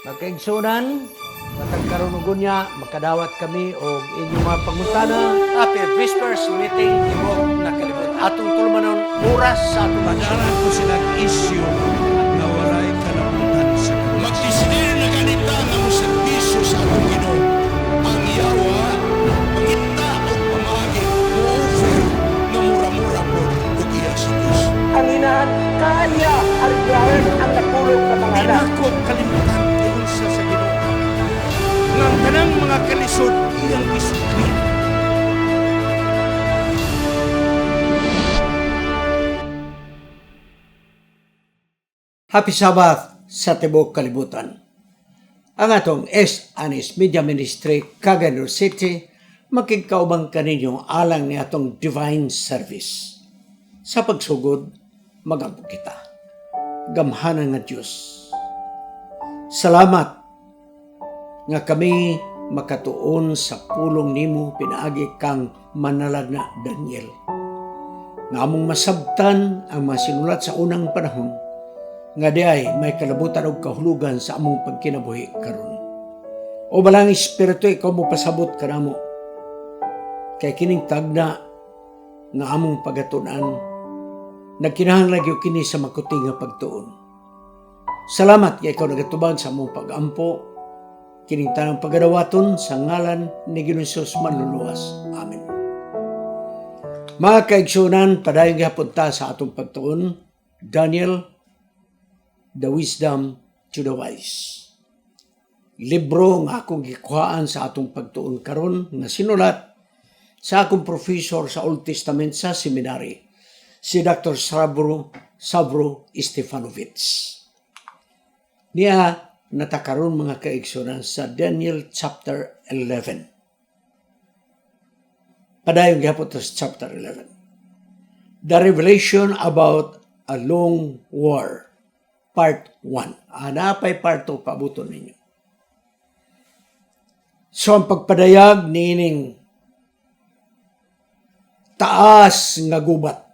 Makaigsunan, matag karon niya, makadawat kami o inyong mga pangutana. Happy Whispers meeting ibog na kalibot. Atong tulumanon oras sa atong Padaran ko silang issue na walay kalabutan sa Diyos. Magdesidir na ganita nga mo serbisyo sa atong Ginoo. Ang yawa, pangita o pamagi, mo-offer na mura-mura po o iya sa Diyos. Ang inahan kaya ariglaran ang napulog na mga anak. pinako kalimutan ingon sa Ginoo. Nga ang tanang mga kalisod iyang isukli. Happy Sabbath sa tibok kalibutan. Ang atong S. Media Ministry, Cagayan City, makikaubang kaninyo alang ni atong divine service. Sa pagsugod, magampo kita. Gamhanan nga Diyos. Salamat nga kami makatuon sa pulong nimo pinaagi kang manalag na Daniel. Nga among masabtan ang mga sinulat sa unang panahon nga diay may kalabutan og kahulugan sa among pagkinabuhi karon. O balang espiritu ikaw mo pasabot kanamo kay kining tagna nga among pagatun-an nagkinahanglan gyud kini sa makuti nga pagtuon. Salamat kay ikaw nagatubag sa among pag-ampo kining tanang pagadawaton sa ngalan ni Ginoong Hesus manluluwas. Amen. Mga kaigsunan, padayon gyapon ta sa atong pagtuon. Daniel, The Wisdom to the Wise. Libro nga akong gikuhaan sa atong pagtuon karon nga sinulat sa akong professor sa Old Testament sa seminary, si Dr. Savro Stefanovic. Niya natakaron mga kaigsunan sa Daniel chapter 11. Padayon gyapon sa chapter 11. The revelation about a long war. Part 1. Napay part 2, pabuton ninyo. So, ang pagpadayag nining taas nga gubat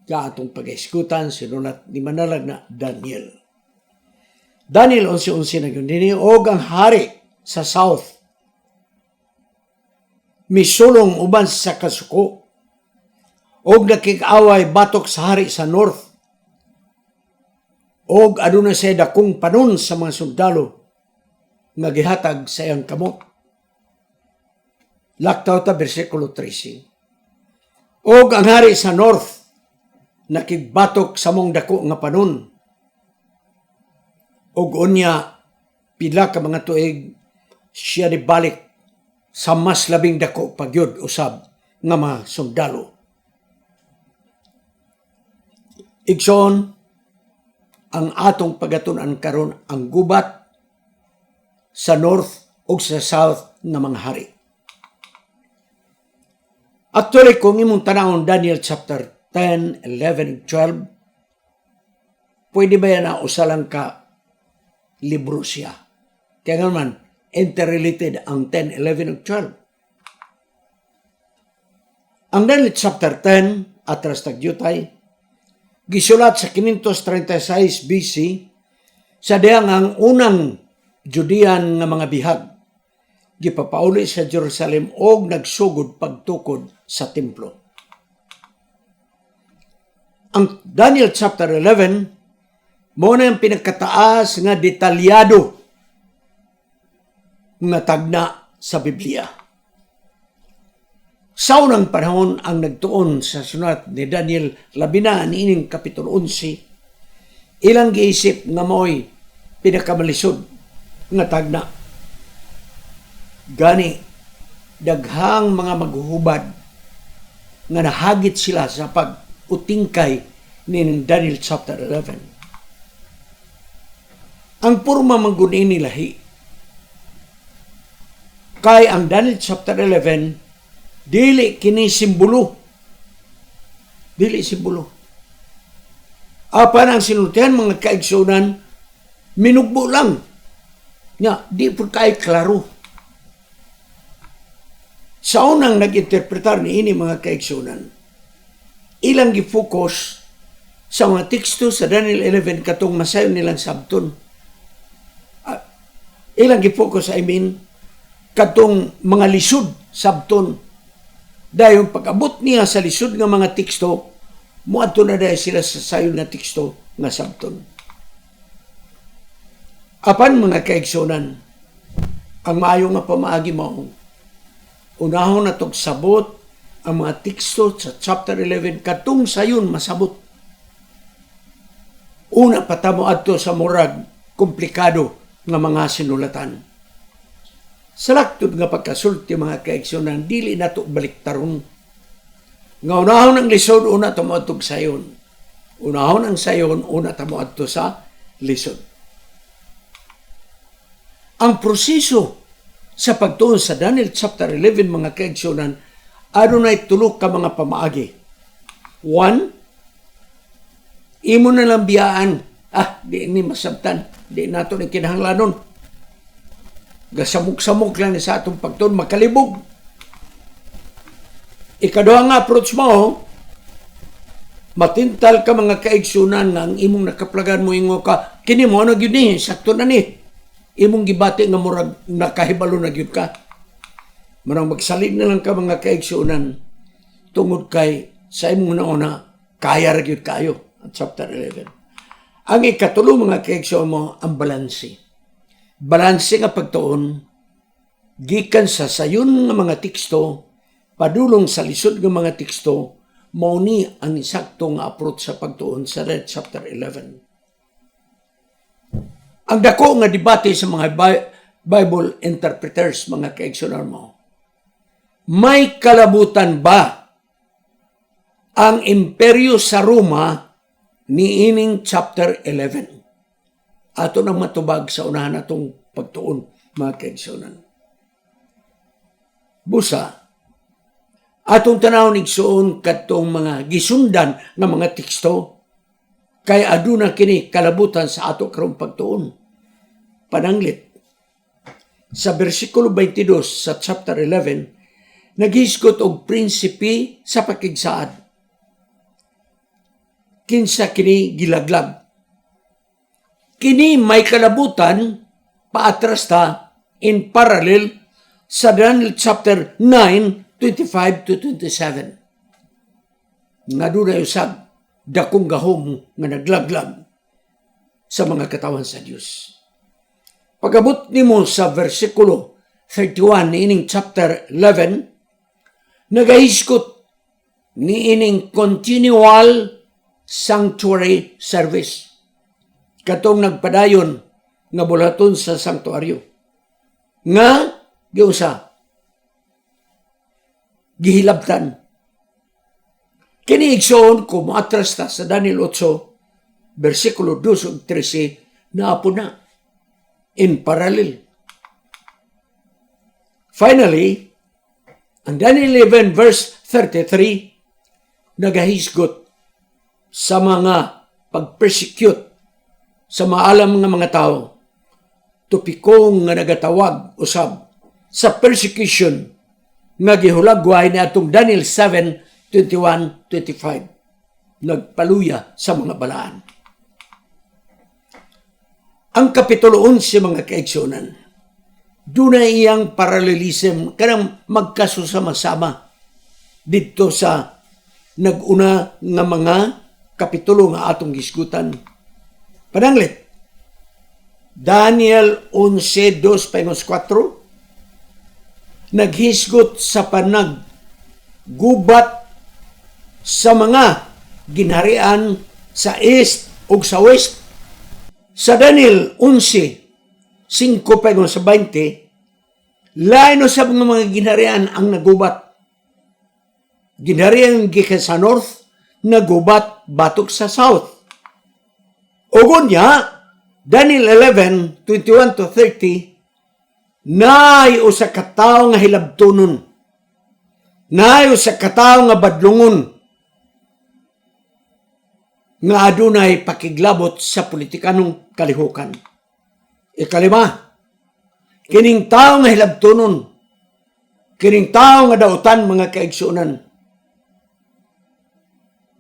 ka atong pag-iskutan sinulat ni manalag na Daniel. Daniel 11:11 na yun din og ang hari sa south misulong uban sa kasuko og nakik-away batok sa hari sa north og aduna siya dakong panon sa mga sundalo nga gihatag sa iyang kamot. Laktaw ta bersikulo 13. Og ang hari sa north nakigbatok sa mong dako nga panon. Og unya pila ka mga tuig siya nibalik sa mas labing dako pagyud usab nga mga sundalo. Igsoon ang atong pagatun-an karon ang gubat sa north ug sa south nga mga hari. Actually, kung imong tanawon Daniel chapter 10, 11, 12, pwede ba yan na usalang ka libro siya? Kaya naman, interrelated ang 10, 11, ug 12. Ang Daniel chapter 10, atras tagyutay, gisulat sa 536 BC sa diyang ang unang Judean nga mga bihag. Gipapauli sa Jerusalem og nagsugod pagtukod sa templo. Ang Daniel chapter 11 mo na yung pinagkataas nga detalyado nga tagna sa Biblia. Sa unang panahon ang nagtuon sa sulat ni Daniel labina niining kapitulo 11, ilang giisip nga mo'y pinakamalisod nga tagna. Gani, daghang mga maghuhubad nga nahagit sila sa pag-utingkay ni Daniel chapter 11. Ang purma mangguni ni lahi. Kay ang Daniel chapter 11, dili kini simbolo. Dili simbolo. Apan ang sinultihan mga kaigsunan, minugbo lang. Nga, di po kay klaro. Sa unang nag-interpretar ni ini mga kaigsunan, ilang gifocus sa mga teksto sa Daniel 11 katong masayon nilang sabton. Ilang gi-focus katong mga lisod sabton. Dahil pag-abot niya sa lisod nga mga teksto, muadto na dahil sila sa sayon nga teksto nga sabton. Apan mga kaigsunan, ang maayo nga pamaagi mo, unahon na sabot ang mga teksto sa chapter 11 katong sayon masabot. Una patamo adto sa murag komplikado nga mga sinulatan. Sa laktod nga pagkasulti mga kaigsunan, dili nato baliktaron. Nga unahon ang lisod, una tamo adto sayon. Unahon ang sayon, una tamo adto sa lisod. Ang proseso sa pagtuon sa Daniel chapter 11 mga kaigsunan, adunay tulo ka mga pamaagi. 1, imo na lang biyaan. Di ni masabtan. Di nato ni kinahanglanon. Gasamok-samok lang ni sa atong pagtuon, makalibog. Ikaduha nga approach mo, matintal ka mga kaigsunan nga ang imong nakaplagan mo ingo ka, kini mo na gyud ni, sakto na ni. Imong gibati nga murag nakahibalo na gyud ka. Marang magsalig na lang ka mga kaigsunan tungod kay sa imong nauna, kaya ra gyud kayo. Chapter 11. Ang ikatulo mga kaigsunan mo, ang balanse. Balanse nga pagtuon, gikan sa sayon nga mga teksto, padulong sa lisod nga mga teksto, mauni ang isakto nga approach sa pagtuon sa Red chapter 11. Ang dako nga debate sa mga Bible interpreters, mga kaigsunan mo, may kalabutan ba ang imperyo sa Roma niining chapter 11? Ato nang matubag sa unahan natong pagtuon, mga kaigsunan. Busa, atong tanawon igsuon katong mga gisundan ng mga teksto, kay aduna kini kalabutan sa ato karong pagtuon. Pananglit, sa versikulo 22 sa chapter 11, naghisgot og prinsipe sa pakigsaad. Kinsa kini gilaglag. Kini may kalabutan paatras ta in parallel sa Daniel chapter 9, 25 to 27. Nga doon na usag, dakong gahom nga naglaglag sa mga katawan sa Diyos. Pagabot nimo sa versikulo 31 niining chapter 11, nagahiskot niining continual sanctuary service. Katong nagpadayon nga bulaton sa sanktuaryo. Nga, giusa, gihilabtan. Kini igsoon kung maatras ta sa Daniel 8, versikulo 2 ug 13, naapo na in parallel. Finally, ang Daniel 11 verse 33, nagahisgot sa mga pag-persecute sa maalam nga mga tao, tupikong nga nagatawag usab sa persecution nga gihulagway ni atong Daniel 7, 21, 25. Nagpaluya sa mga balaan. Ang kapitulo 11 mga kaigsunan, dunay iyang parallelism kanang magkasusama-sama dito sa naguna nga mga kapitulo nga atong gisgutan. Pananglit, Daniel 11:2-4, naghisgot sa panaggubat sa mga ginharian sa east ug sa west. Sa Daniel 11:5-20, lain usab nga mga ginharian ang nagubat. Ginharian gikan sa north, nagubat batok sa south. Ugon niya, Daniel 11:21-30, naay usa ka tawo nga hilabtonon, naay usa ka tawo nga badlungon, nga adunay pakiglabot sa politikanong kalihukan. Ikalima, kining tawo nga hilabtonon, kining tawo nga dautan mga kaigsunan,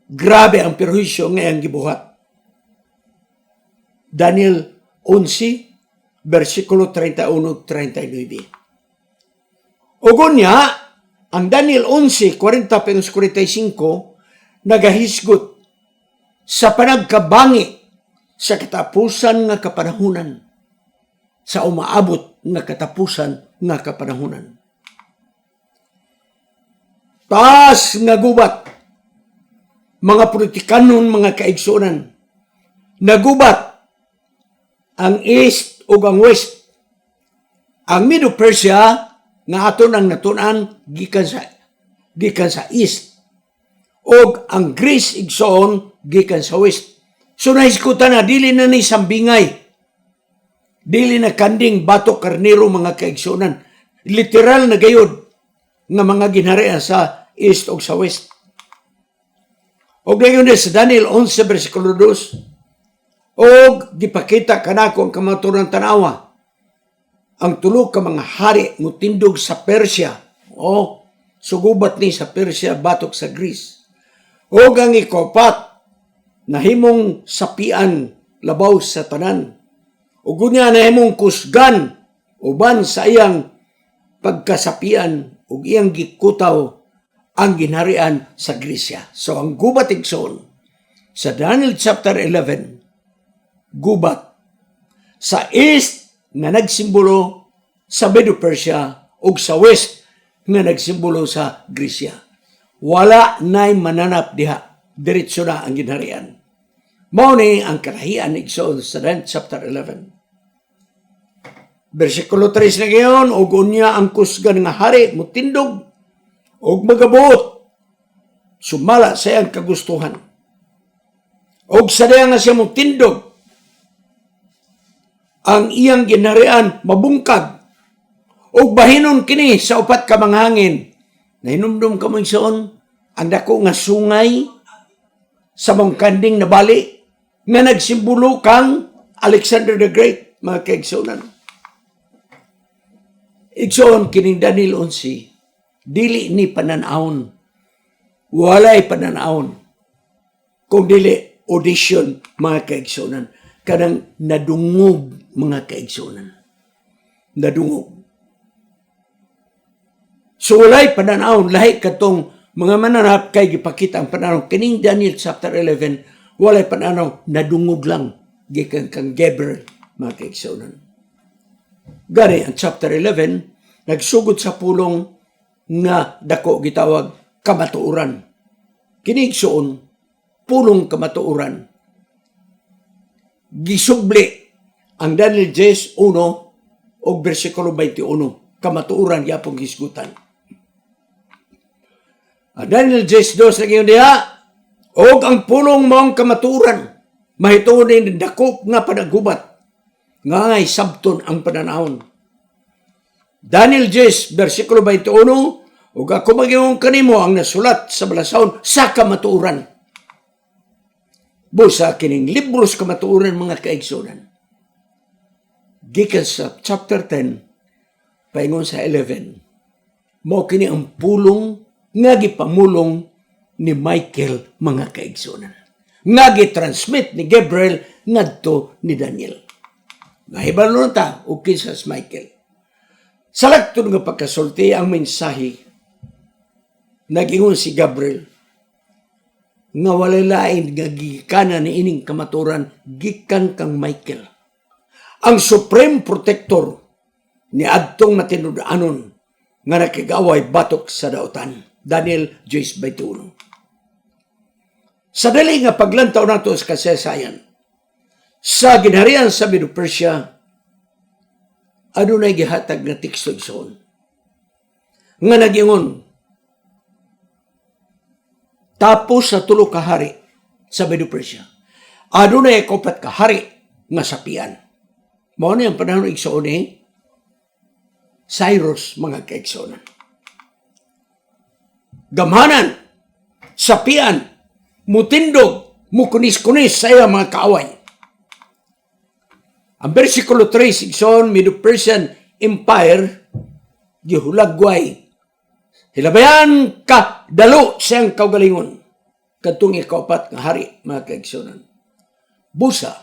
grabe ang perwisyo nga iyang gibuhat. Daniel 11, versikulo 31-39. Ugon niya, ang Daniel 11:40-45 nagahisgot sa panagkabangi sa katapusan nga kapanahunan, sa umaabot nga katapusan nga kapanahunan. Taas nga gubat, mga politikanon, mga kaigsunan, nagubat ang East ug ang West. Ang Medo-Persia nga aton ang natunan gikan sa East, ug ang Greece igsoon gikan sa West. So nahiskutan na dili na ni sambingay, dili na kanding batok karnero, mga kaigsunan. Literal na gayud nga mga ginharian sa East ug sa West. Og dayon sa Daniel 11 versikulo 2, og gipakita kanako ang kamaturang tanawa, ang tulo ka mga hari mutindog sa Persia, o sugubat ni sa Persia batok sa Greece. Og ang ikopat nahimong sapian labaw sa tanan, ug unya nahimong kusgan uban sa iyang pagkasapian, ug iyang gikutaw ang ginharian sa Grisya. So ang gubat igsoon sa Daniel chapter 11, gubat sa East nga nagsimbolo sa Medo-Persia ug sa West nga nagsimbolo sa Grisya. Wala na'y mananap diha, diretso na ang ginharian. Mao ni ang kalahian igsoon sa Daniel chapter 11. Versikulo 3 na gayon, ug unya ang kusgan nga hari mutindog ug magabuot sumala sa iyang kagustuhan. Og sa diya nga siya mutindog, ang iyang ginharian mabungkag, og bahinon kini sa upat ka mga hangin. Nahinumdum ka mo igsoon ang dako nga sungay sa mong kanding na bali nga nagsimbolo kang Alexander the Great, mga kaigsunan. Igsoon kining Daniel 11, dili ni pananawon, walay pananawon, kung dili audition, mga kaigsunan. Kanang nadungog, mga kaigsunan. Nadungog. So walay pananawon, lahi katong mga mananap kay gipakita ang pananaw. Kining Daniel chapter 11, walay pananaw, nadungog lang, gikan kang Gabriel, mga kaigsunan. Gani ang chapter 11, nagsugod sa pulong nga dako gitawag kamatuoran. Kini igsoon, pulong kamatuoran. Gisubli ang Daniel 10:1 o versikulo 21, kamatuoran yapong gisgutan. Ang Daniel 10:2 na ngayon diha, og ang pulong maong kamatuoran, mahitunin dako nga panagubat, nga ngay sabton ang pananahon. Daniel 10, versikulo 21, ug ako magingong kanimo ang nasulat sa balasahon sa kamatuoran. Busa kining libros kamatuoran, mga kaigsunan. Gikan sa chapter 10, paingon sa 11, mao kini ang pulong nga gipamulong ni Michael, mga kaigsunan. Nga gitransmit ni Gabriel ngadto ni Daniel. Nahibalo ta og kinsas Michael. Sa lagtod nga pagkasulti ang mensahe, nagingon si Gabriel nga walay lain nga gikanan ni ining kamaturan gikan kang Michael, ang supreme protector ni adtong matinud-anon nga nakigaway batok sa dautan. Daniel 10:21. Sa dali nga paglantaw nato sa kasaysayan sa ginharian sa Medo-Persia, adunay gihatag na teksto igsoon nga nagingon, tapos sa tulo ka hari sa Medo-Persia, adunay kaupat ka hari nga sapian. Mao ni ang panahon igsoon ni Cyrus, mga kaigsunan. Gamhanan, sapian, mutindog, mukunis-kunis sa iya mga kaaway. Ang versikulo 3, igsoon, Medo-Persian Empire, gihulagway. Hilabayan ka, dalo siyang kaugalingon. Katong ikaupat nga hari, mga kaigsunan. Busa,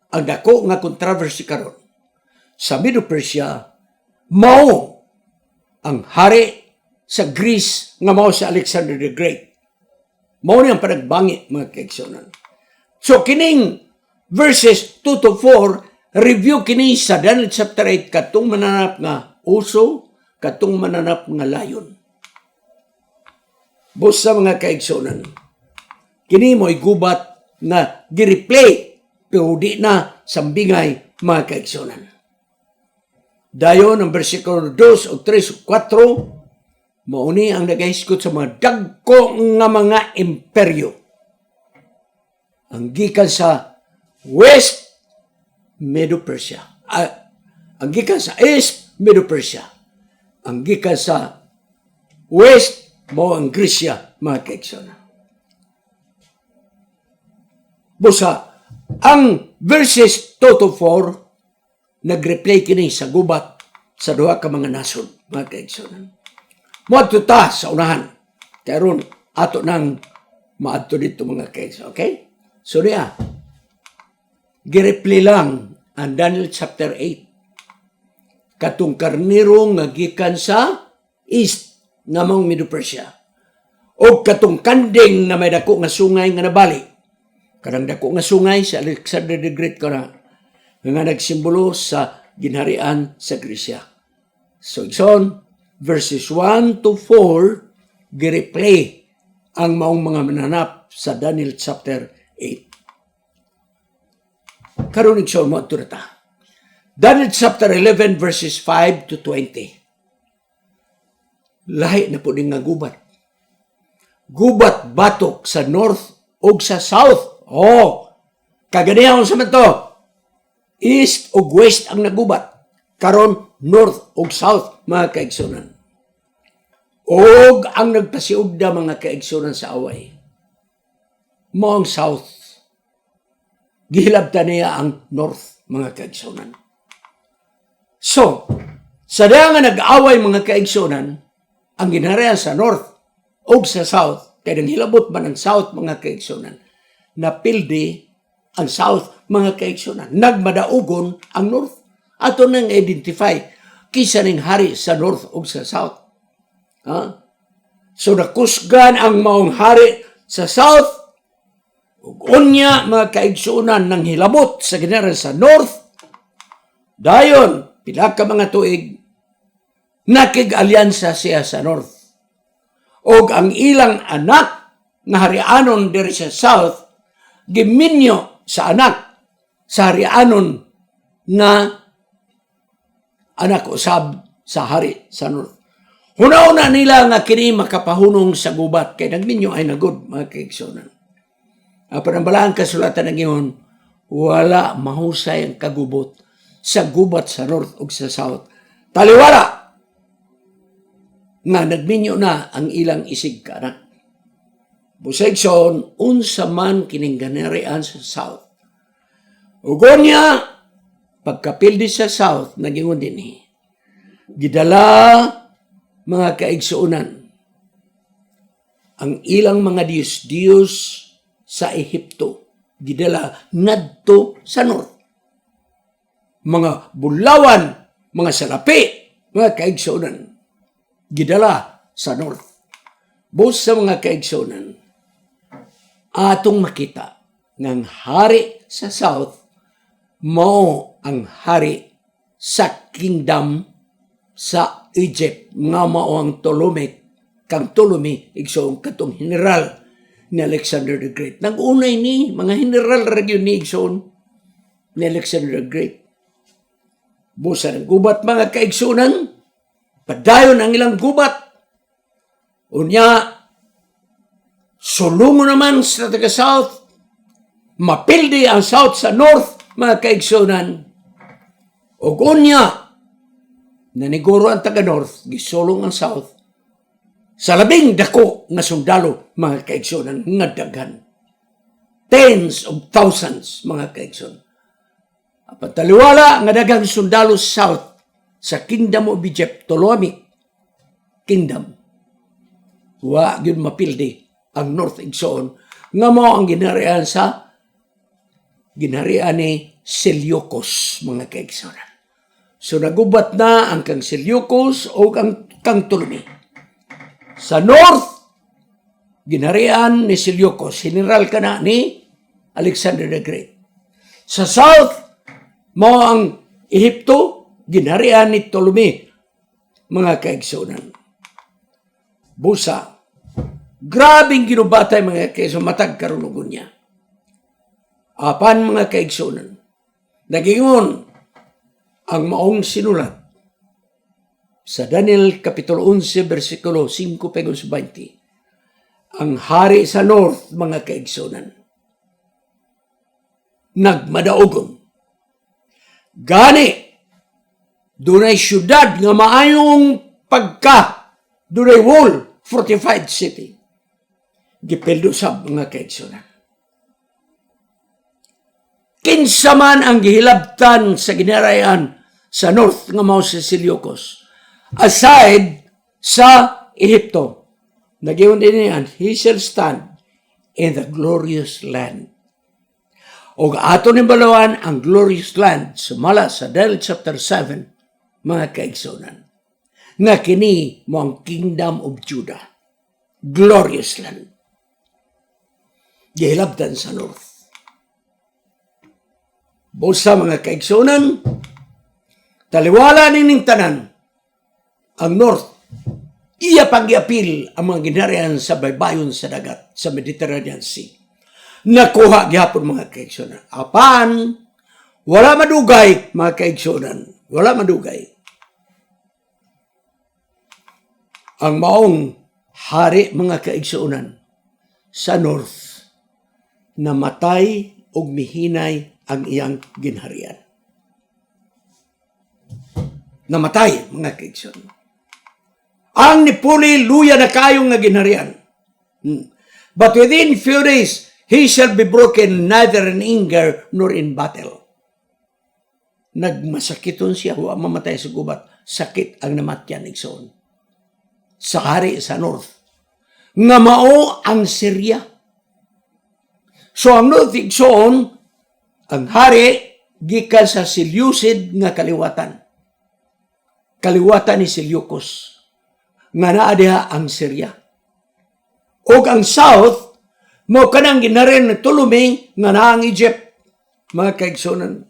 ang dako nga controversy karon sa Medo-Persia mao ang hari sa Greece nga mao si Alexander the Great. Mao ni ang panagbangi, mga kaigsunan. So kining verses 2 to 4 review kini sa Daniel chapter 8 katong mananap nga uso, katong mananap nga layon. Busa mga kaigsunan, kini mo'y gubat nga gi-replay pero di na sambingay, mga kaigsunan. Dayon ang versikulo 2 o 3 o 4 mauni ang nagahisgot sa mga dagko nga mga imperyo. Ang gikan sa West, Medo-Persia. Ang gikan sa East, Medo-Persia. Ang gikan sa West, mao ang Gresya, mga kaigsunan. Busa, ang verses 2 to 4 nag-replay kini sa gubat sa duha ka mga nasod, mga kaigsunan. Moadto ta sa unahan. Karon ato nang maadto dito, mga kaigsunan. Okay? So niya, gi-replay lang ang Daniel chapter 8. Katong karniro nga gikan sa East nga mong Medo-Persia. O katong kanding na may dako nga sungay nga nabali. Kanang dako nga sungay si Alexander the Great nga nagsimbolo sa ginharian sa Gresya. So, igsoon, verses 1 to 4, gi-replay ang maong mga mananap sa Daniel chapter 8. Karon igsoon mo ato na ta. Daniel chapter 11 verses 5 to 20. Lahi na po din nga gubat. Gubat batok sa north o sa south. Kaganihan sa man to. East o west ang nagubat. Karon north o south, mga kaigsunan. Og ang nagpasiugda, mga kaigsunan, sa away mo ang south. Gihilabtan niya ang north, mga kaigsunan. So, sa daya nga nag-away, mga kaigsunan, ang ginharian sa north o sa south, kaya nang hilabot man ang south, mga kaigsunan, napildi ang south, mga kaigsunan. Nagmadaugon ang north. Ato nang identify kisa ning hari sa north o sa south. So nakusgan ang maong hari sa south ug unya, mga kaigsunan, nang hilabot sa ginharian sa north. Dayon pila ka mga tuig nakig-alyansa siya sa north. Og ang ilang anak nga harianon diri sa south giminyo sa anak sa harianon nga anak usab sa hari sa north. Hunaw na nila nga kini makapahunong sa gubat kay nagminyo ay nagod, mga kaigsunan. Apan ang balaang kasulatan ng iyon, wala mahusay ang kagubot sa gubat sa north o sa south. Taliwala nga nagminyo na ang ilang isig ka anak. Busaigson, unsa man kining ganarian sa south. Ugon niya, pagkapildi sa south, nagingon din gidala, mga kaigsuunan, ang ilang mga Diyos sa Ehipto, gidala ngadto sa north. Mga bulawan, mga salapi, mga kaigsuunan, gidala sa north. Bos sa mga kaigsuunan, atong makita ng hari sa south, mao ang hari sa kingdom sa Egypt, nga mao ang Ptolemy, kang Ptolemy, igsoon katong general ni Alexander the Great. Nag-unay ni, mga general region ni igsoon ni Alexander the Great. Busa ng gubat, mga kaigsunan, padayon ang ilang gubat. Unya, sulungo naman sa taga-south, mapildi ang south sa north, mga kaigsunan. O unya, naniguro ang taga-north, gisulong ang south, sa labing dako nga sundalo, mga kaigsunan, nga daghan. Tens of thousands, mga kaigsunan. Pataliwala nga daghang sundalo sa south, sa Kingdom of Egypt, Ptolemaic Kingdom. Wa yun mapildi ang north igsoon, nga mo ang ginharian ni Seleucus, mga kaigsunan. So nagubat na ang kang Seleucus o kang Ptolemy. Sa north, ginharian ni Seleucus, general ka na ni Alexander the Great. Sa south, mao ang Ehipto, ginharian ni Ptolemy, mga kaigsunan. Busa, grabing ginubatay mga kaigsunan, matag karunugon niya. Apan mga kaigsunan, nagingon ang maong sinulat sa Daniel Kapitulo 11, versikulo 5-20. Ang hari sa north, mga kaigsunan, nagmadaogon. Gani, dunay syudad nga maayong dunay wall, fortified city. Gipeldo sa mga kaigsunan. Kinsa man ang gihilabtan sa ginharian sa north nga mao si Seleucus, aside sa Ehipto, nagiyon din niyan, he shall stand in the glorious land. O ato ni balawan ang glorious land sumala sa Daniel chapter 7, mga kaigsunan, nga kini mo ang kingdom of Judah, glorious land. Gihilabtan sa north. Busa mga kaigsunan, taliwala ning tanan ang north, iya pag-iapil ang mga ginharian sa baybayon sa dagat sa Mediterranean Sea. Nakuha gihapon mga kaigsunan. Apan, wala madugay mga kaigsunan. Wala madugay. Ang maong hari mga kaigsunan sa north, namatay o mihinay ang iyang ginharian. Namatay, mga kaigsunan. Ang nipuli, luya na kayong nga ginharian. But within few days, he shall be broken neither in anger nor in battle. Nagmasakiton siya, huwag mamatay sa gubat. Sakit ang namatyan, igsoon. Sa hari sa north. Nga mao ang Syria. So ang north, igsoon, ang hari, gikan sa Seleucid nga kaliwatan. Kaliwatan ni Seleucus. Nga naa diha ang Syria. O ang south, mo kanang ginarin na Ptolemy nga naa ang Egypt. Mga kaigsunan.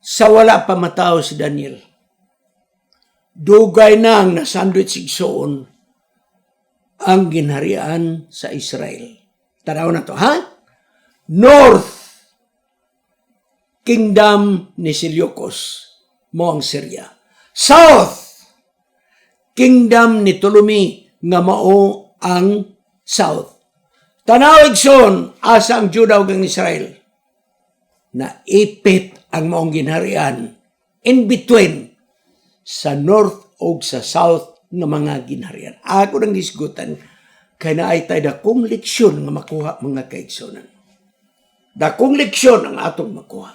Sa wala pa matao si Daniel. Dugay nang nasandwich igsoon ang ginharian sa Israel. Tanaw na to, ha? North, kingdom ni Seleucus, mo ang Syria. South, kingdom ni Ptolemy, nga mao ang south. Tanaw igsoon, asa ang Judah ug ang Israel. Naipit ang maong ginharian in between sa north o sa south ng mga ginharian. Ako nang gisgutan, kaya naay tayo dakong leksyon nga makuha mga kaigsunan. Dakong leksyon ang atong makuha.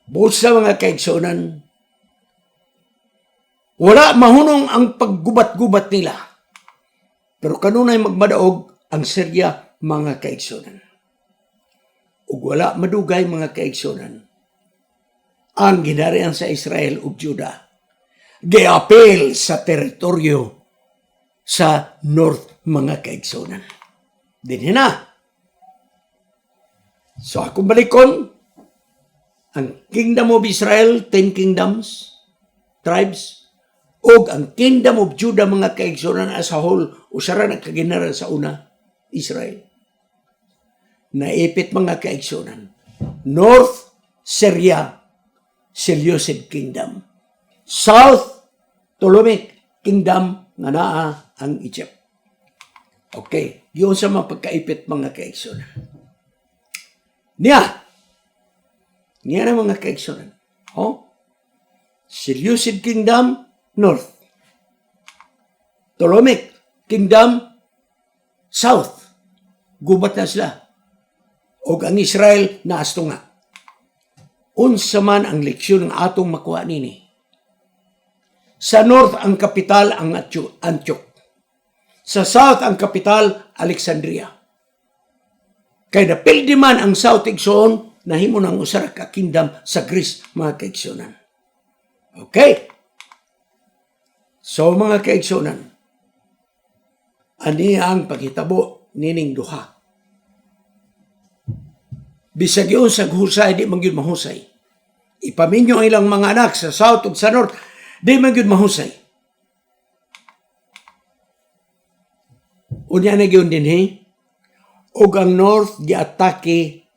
Busa mga kaigsunan, wala mahunong ang paggubat-gubat nila. Pero kanunay magmadaog ang Syria mga kaigsunan. Ug wala madugay mga kaigsunan. Ang ginharian sa Israel ug Judah giapil sa teritoryo sa north mga kaigsunan. Dinhi na. So akong balikon, ang Kingdom of Israel, 10 kingdoms, tribes, o ang Kingdom of Judah, mga kaigsunan as a whole, usara na kaginaran sa una, Israel. Naipit mga kaigsunan. North, Syria, Seleucid Kingdom. South, Ptolemaic Kingdom, nga naa ang Egypt. Okay, yun sa mga pagkaipit mga kaigsunan. Niya na mga kaigsunan. Seleucid Kingdom, North. Ptolemaic Kingdom, South. Gubat na sila. O ang Israel na astunga. Unsa man ang leksyon ng atong makuha nini. Sa North, ang kapital ang Antioch. Sa South, ang kapital, Alexandria. Kaya napildi man ang South igsoon, nahimo ng usa ka kingdom sa Greece, mga kaigsunan. Okay. So mga kaigsunan, ani ang paghitabo nining duha. Bisag yun sa husay, di man gyud mahusay. Ipaminyo ang ilang mga anak sa south ug sa north, di man gyud mahusay. Unya na gyud dinhi, ug ang north giatake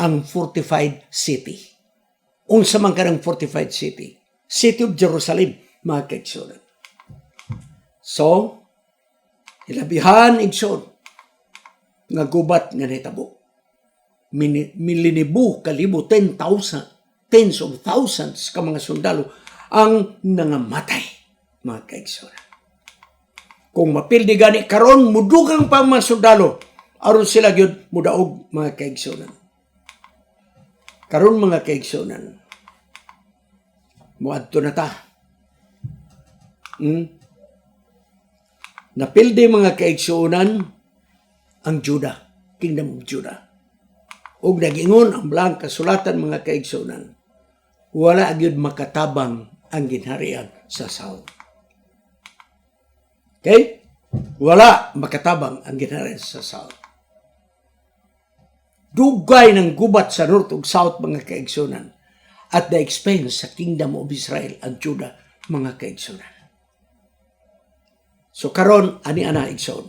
ang fortified city. Unsa man kanang fortified city? City of Jerusalem, mga kaigsunan. So, ilabihan igsoon nga gubat nga nahitabo. Milinibu, kalibo, 10,000, tens of thousands ka mga sundalo ang nangamatay, mga kaigsunan. Kung mapildi gani karon mudugang pa mga sundalo aron sila gyud mudaog, mga kaigsunan. Karon mga kaigsunan, muadto na ta. Napildi mga kaigsunan ang Juda, Kingdom of Judah. Ug nagingon ang blang kasulatan mga kaigsunan, wala gyud makatabang ang ginharian sa south. Okay? Wala makatabang ang ginharian sa south. Dugay ng gubat sa north ug south, mga kaigsunan, at the expense sa Kingdom of Israel ang Judah, mga kaigsunan. So karon ani ana igsoon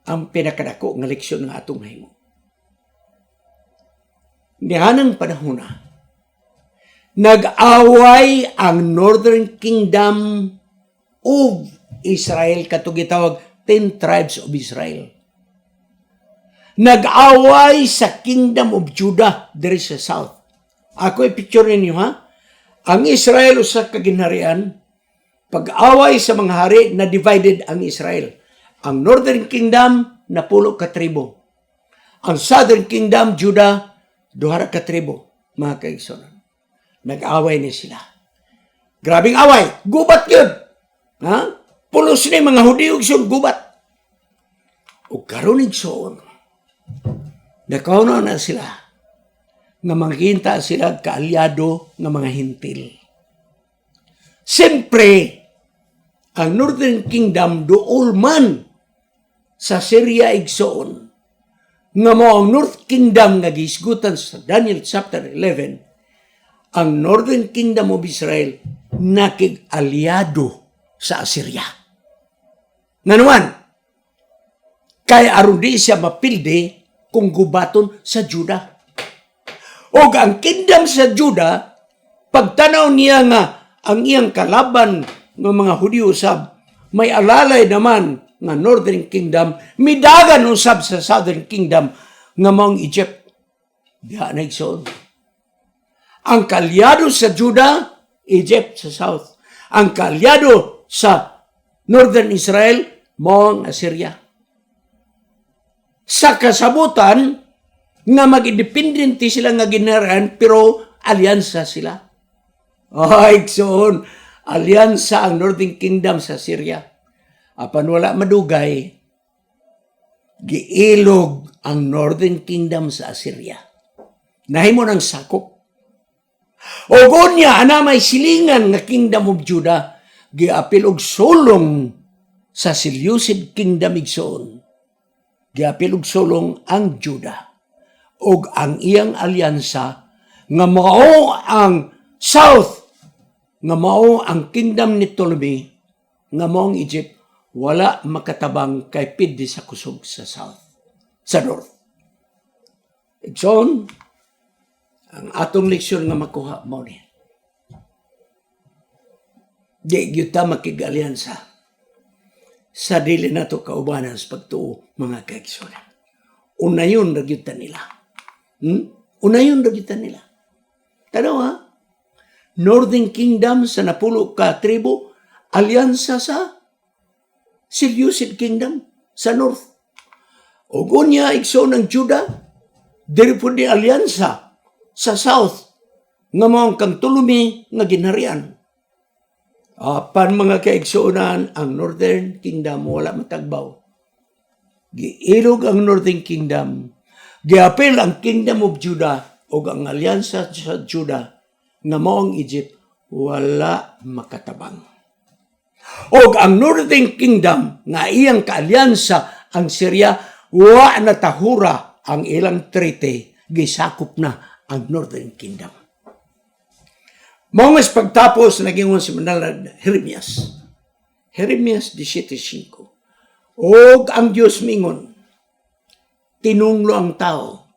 ang pinakadako nga leksyon nga atong mahimo. Nihanang panahon na nag-away ang Northern Kingdom of Israel, katong gitawag 10 tribes of Israel. Nag-away sa Kingdom of Judah diri sa south. Ako i-picture ninyo ha. Ang Israel usa ka ginharian, pag-away sa mga hari na divided ang Israel. Ang Northern Kingdom na 10 ka tribo. Ang Southern Kingdom, Judah, 2 ka tribo, mga kaigsunan. Nag-away ni sila. Grabing away, gubat yun. Ha? Pulos ni mga Hudiyo yun, gubat. O karon igsoon, nakauno na sila nga manghinta sila kaalyado nga mga hintil. Siyempre, ang Northern Kingdom duol man sa Syria igsoon, nga mo ang North Kingdom nga gisgutan sa Daniel chapter 11, ang Northern Kingdom of Israel nakig-alyado sa Assyria. Nga naman, kaya aron di siya mapildi kung gubaton sa Judah. O ang kingdom sa Judah, pagtanaw niya nga ang iyang kalaban ng mga Hudiyo sab, may alalay naman nga Northern Kingdom, midagan usab sa Southern Kingdom nga maong Egypt. Diha na igsoon. Ang kalyado sa Judah, Egypt sa south. Ang kalyado sa Northern Israel, maong Assyria. Sa kasabutan, nga mag-independente sila nga ginharian, pero alyansa sila. Ay, igsoon, alyansa ang Northern Kingdom sa Syria. Apan wala madugay, giilog ang Northern Kingdom sa Assyria. Nahimo ng sakop. O gonya, ana may silingan nga Kingdom of Judah, giapil og sulong sa Seleucid Kingdom igsoon. Giapil og sulong ang Judah. Og ang iyang alyansa, nga mao ang South, nga mao ang Kingdom ni Ptolemy, nga mao ang Egypt, wala makatabang kay pidi sa kusog sa south, sa north. Igsoon, ang atong leksyon nga makuha mo ni. Di gyud ta makig-alyansa sa dili nato kaubanan sa pagtuo, mga kaigsunan. Unayon ra gyud ta nila. Unayon ra gyud ta nila. Tanaw ha? Northern Kingdom sa 10 ka tribo, alyansa sa Seleucid Kingdom sa north. O gunya igsoon ng Judah, diri po di alyansa sa south, nga mao kang Ptolemy nga ginharian. Apan mga kaigsuonan, ang Northern Kingdom wala matagbaw. Giilog ang Northern Kingdom, giapil ang Kingdom of Judah, o ang alyansa sa Juda nga mao ang Egypt wala makatabang. O ang Northern Kingdom nga iyang kaalyansa ang Syria wa natahura ang ilang treaty gisakop na ang Northern Kingdom. Mao mas pagtapos nagingon si Manalad Jeremias 17:5. Og ang Dios mingon, tinunglo ang tao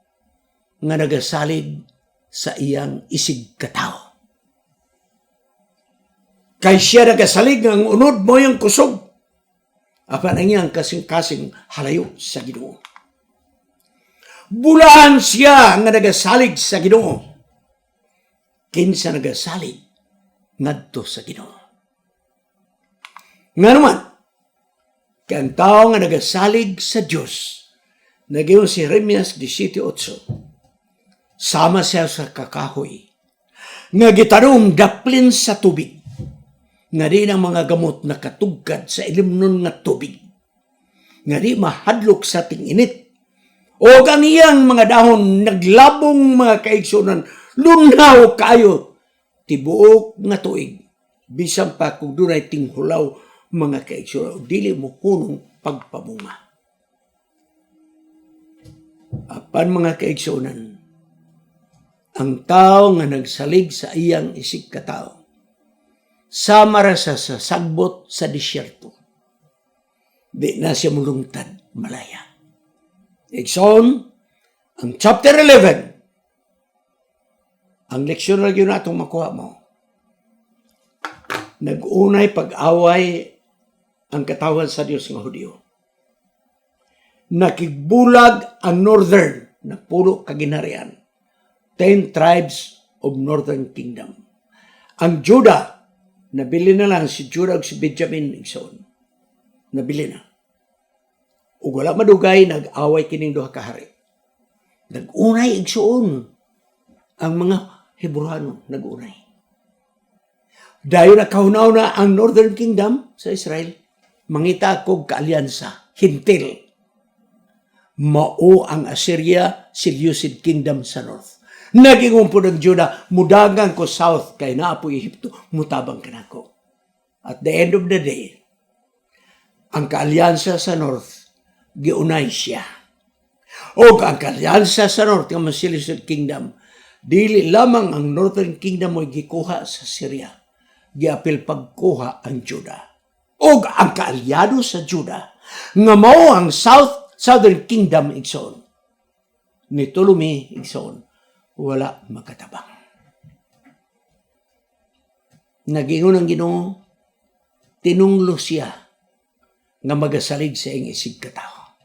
nga nagasalig sa iyang isig katao. Kay siya nagasalig nga ang unod mo yung kusog. Apan ang iyang kasing-kasing halayo sa Ginoo. Bulahan siya nga nagasalig sa Ginoo. Kinsa nagasalig ngadto sa Ginoo. Nga naman, kay ang tao nga nagasalig sa Dios, nagingon si Jeremias 17:8, sama siya sa kakahoy, nga gitanom daplin sa tubig, nga di ang mga gamot na katugkad sa ilimnon nga tubig, nga di mahadlok sa tinginit, o ang iyang mga dahon naglabong mga kaigsunan, lunaw kayo, tibuok nga tuig, bisan pa kung dunay tinghulaw mga kaigsunan, dili mo hunong pagpamunga. Apan mga kaigsunan, ang tao nga nagsalig sa iyang isig katao, sama ra sa sagbot sa disyerto. Di na siya mulungtad malaya. Igsoon, ang chapter 11, ang leksyon na yun natong makuha mo, nag-unay pag-away ang katawan sa Diyos ng Hudyo. Nakigbulag ang northern na puro kaginharian. 10 tribes of Northern Kingdom. Ang Judah, nabili na lang si Judah at si Benjamin igsoon. Nabili na. Ug wala madugay, nag-away kining duha ka hari. Nag-unay igsoon ang mga Hebrano, nag-unay. Dayon nakahunaw na ang Northern Kingdom sa Israel, mangita kog kaalyansa, hintil. Mao ang Assyria, Seleucid Kingdom sa North. Nagingon po ng Judah, mudagan ko south kay naapo Ehipto, mutabang ka nako. At the end of the day, ang kaalyansa sa North, giunay siya. O ang kaalyansa sa North, ang Seleucid Kingdom, dili lamang ang Northern Kingdom mo'y gikuha sa Syria, giapil pagkuha ang Judah. O ang kaalyado sa Judah, nga mao ang Southern Kingdom igsoon. Ni Ptolemy igsoon, wala makatabang. Nagingon ang Ginoo, tinunglo siya nga magasalig sa iyang isig katao.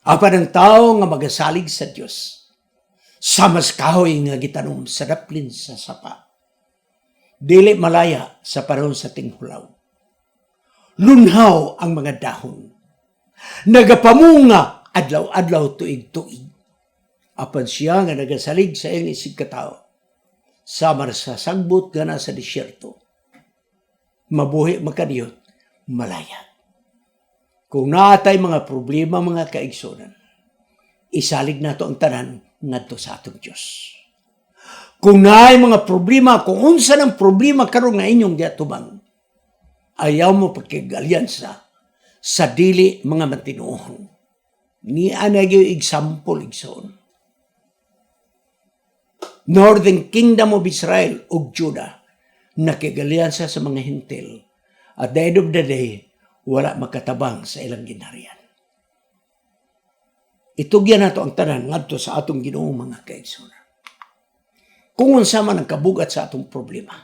Apan ang tao nga magasalig sa Dios, sa mas kahoy nga gitanom sa daplin sa sapa, dili malaya sa panahon sa tinghulaw. Lunhaw ang mga dahon, nagapamunga adlaw-adlaw tuig-tuig. Apan siya nga nagasalig sa iyang isig katao, samar sa sagbot gana sa disyerto, mabuhi makadiyot, malaya. Kung naatay mga problema, mga kaigsunan, isalig nato ang tanan ngadto sa atong Diyos. Kung naay mga problema, kung unsa ng problema karon nga inyong diatubang, ayaw mo pagkigalyansa sa dili mga matinuohon. Ni anagyo example igsoon. Northern Kingdom of Israel ug Judah nakigalyansa sa mga hintil. At the end of the day, wala makatabang sa ilang ginharian. Itugyan nato ang tanan ngadto sa atong Ginoo mga kaigsunan. Kung unsa man ang kabugat sa atong problema,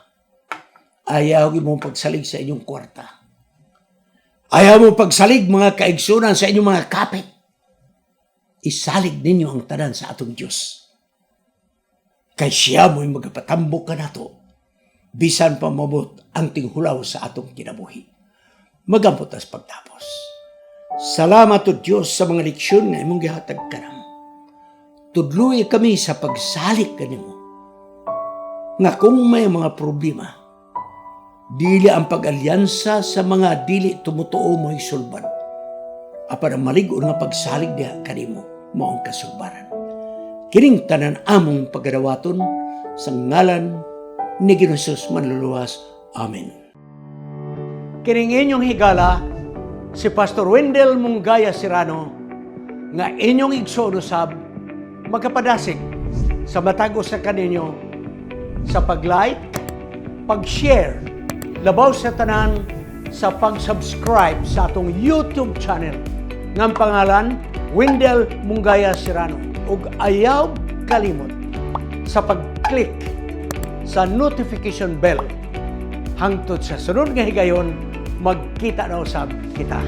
ayaw mo pagsalig sa inyong kwarta. Ayaw mo pagsalig mga kaigsunan sa inyong mga kapit. Isalig ninyo ang tanan sa atong Diyos. Kay siya mo'y magapatambok ka nato, bisan pa mabot ang tinghulaw sa atong kinabuhi. Magampot as pagtapos. Salamat o Diyos sa mga leksyon na imong gihatag kanam. Tudluy kami sa pagsalik kanimo. Nga kung may mga problema, dili ang pag-alyansa sa mga dili tumutuo mo'y sulban. Apan ang maligon nga pagsalig diha kanimo mo ang kasulbaran. Kining tanan among pagadawaton sa ngalan ni Ginoong Hesus Manluluwas. Amen. Kining inyong higala, si Pastor Wendell Munggaya Serrano, nga inyong igsoon usab, magkapadasig sa matag sa kaninyo sa pag-like, pag-share, labaw sa tanan sa pag-subscribe sa atong YouTube channel ng pangalan Wendell Munggaya Serrano, ug ayaw kalimot sa pag-click sa notification bell hangtod sa sunod nga higayon magkita na usab kita.